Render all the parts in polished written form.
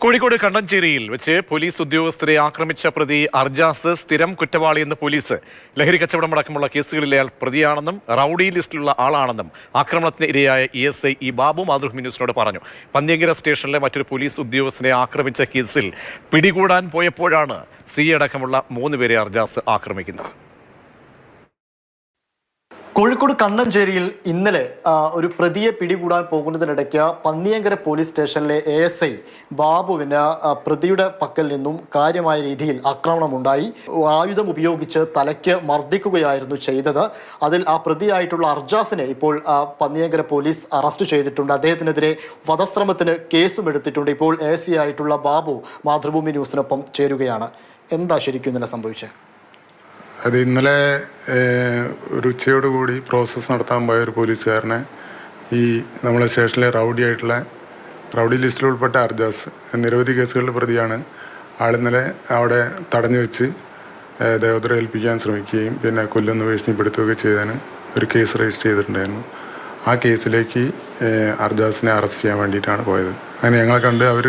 കോഴിക്കോട് കണ്ണഞ്ചേരിയിൽ വെച്ച് പോലീസ് ഉദ്യോഗസ്ഥരെ ആക്രമിച്ച പ്രതി അർജാസ് സ്ഥിരം കുറ്റവാളിയെന്ന് പോലീസ്. ലഹരി കച്ചവടമടക്കമുള്ള കേസുകളിൽ അയാൾ പ്രതിയാണെന്നും റൌഡി ലിസ്റ്റിലുള്ള ആളാണെന്നും ആക്രമണത്തിന് ഇരയായ ESI ബാബു മാതൃഭൂമി ന്യൂസിനോട് പറഞ്ഞു. പന്ന്യങ്കര സ്റ്റേഷനിലെ മറ്റൊരു പോലീസ് ഉദ്യോഗസ്ഥനെ ആക്രമിച്ച കേസിൽ പിടികൂടാൻ പോയപ്പോഴാണ് CA അടക്കമുള്ള 3 പേരെ അർജാസ് ആക്രമിക്കുന്നത്. കോഴിക്കോട് കണ്ണഞ്ചേരിയിൽ ഇന്നലെ ഒരു പ്രതിയെ പിടികൂടാൻ പോകുന്നതിനിടയ്ക്ക് പന്നിയങ്കര പോലീസ് സ്റ്റേഷനിലെ ASI ബാബുവിന് പ്രതിയുടെ പക്കൽ നിന്നും കാര്യമായ രീതിയിൽ ആക്രമണമുണ്ടായി. ആയുധം ഉപയോഗിച്ച് തലയ്ക്ക് മർദ്ദിക്കുകയായിരുന്നു ചെയ്തത്. അതിൽ ആ പ്രതിയായിട്ടുള്ള അർജാസിനെ ഇപ്പോൾ പന്നിയങ്കര പോലീസ് അറസ്റ്റ് ചെയ്തിട്ടുണ്ട്. അദ്ദേഹത്തിനെതിരെ വധശ്രമത്തിന് കേസും എടുത്തിട്ടുണ്ട്. ഇപ്പോൾ ASI ആയിട്ടുള്ള ബാബു മാതൃഭൂമി ന്യൂസിനൊപ്പം ചേരുകയാണ്. എന്താ ശരിക്കും ഇന്നലെ സംഭവിച്ചത്? അത് ഇന്നലെ ഒരു ഉച്ചയോടുകൂടി പ്രോസസ്സ് നടത്താൻ പോയ ഒരു പോലീസുകാരനെ നമ്മളെ സ്റ്റേഷനിലെ റൗഡി ലിസ്റ്റിൽ ഉൾപ്പെട്ട അർജാസ് നിരവധി കേസുകളിൽ പ്രതിയാണ്. ആളിന്നലെ അവിടെ തടഞ്ഞു വെച്ച് ദേവദ്ര ഏൽപ്പിക്കാൻ ശ്രമിക്കുകയും പിന്നെ കൊല്ലുന്ന ഭീഷണിപ്പെടുത്തുകയൊക്കെ ചെയ്തതിന് ഒരു കേസ് രജിസ്റ്റർ ചെയ്തിട്ടുണ്ടായിരുന്നു. ആ കേസിലേക്ക് അർജാസിനെ അറസ്റ്റ് ചെയ്യാൻ വേണ്ടിയിട്ടാണ് പോയത്. അങ്ങനെ ഞങ്ങളെ കണ്ട് അവർ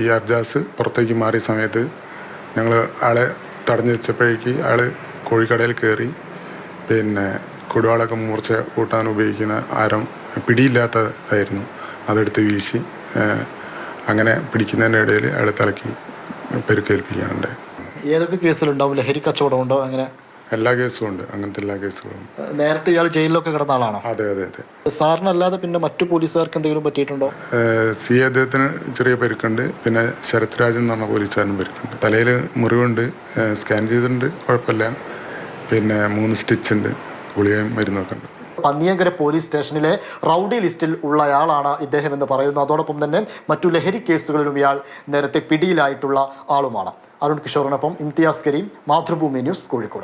ഈ അർജാസ് പുറത്തേക്ക് മാറിയ സമയത്ത് ഞങ്ങൾ ആളെ തടഞ്ഞു വെച്ചപ്പോഴേക്ക് അയാൾ കോഴിക്കടയിൽ കയറി പിന്നെ കൊടുവാളൊക്കെ മൂർച്ച കൂട്ടാൻ ഉപയോഗിക്കുന്ന ആരം പിടിയില്ലാത്തതായിരുന്നു, അതെടുത്ത് വീശി അങ്ങനെ പിടിക്കുന്നതിനിടയിൽ അയാൾ തലയ്ക്ക് പെരുക്കേൽപ്പിക്കുകയാണ്. ഏതൊക്കെ കേസിലുണ്ടാവും? ലഹരി കച്ചവടം ഉണ്ടോ? അങ്ങനെ എല്ലാ കേസും ഉണ്ട്. അങ്ങനത്തെ എല്ലാ കേസുകളും. നേരത്തെ ഇയാൾ ജയിലിലൊക്കെ കിടന്ന ആളാണോ? അതെ അതെ അതെ. സാറിനല്ലാതെ പിന്നെ മറ്റു പോലീസുകാർക്ക് എന്തെങ്കിലും പറ്റിയിട്ടുണ്ടോ? CA അദ്ദേഹത്തിന് ചെറിയ പരിക്കുണ്ട്. പിന്നെ ശരത് രാജൻ എന്ന് പറഞ്ഞ പോലീസുകാരനും പരിക്കുണ്ട്. തലയിൽ മുറിവുണ്ട്, സ്കാൻ ചെയ്തിട്ടുണ്ട്, കുഴപ്പമില്ല. പിന്നെ 3 സ്റ്റിച്ച് ഉണ്ട്, ഗുളികയും മരുന്നൊക്കെ ഉണ്ട്. പന്നിയങ്കര പോലീസ് സ്റ്റേഷനിലെ റൌഡി ലിസ്റ്റിൽ ഉള്ളയാളാണ് ഇദ്ദേഹം എന്ന് പറയുന്നു. അതോടൊപ്പം തന്നെ മറ്റു ലഹരി കേസുകളിലും ഇയാൾ നേരത്തെ പിടിയിലായിട്ടുള്ള ആളുമാണ്. അരുൺ കിഷോറിനൊപ്പം ഇംതിയാസ് കരീം, മാതൃഭൂമി ന്യൂസ്, കോഴിക്കോട്.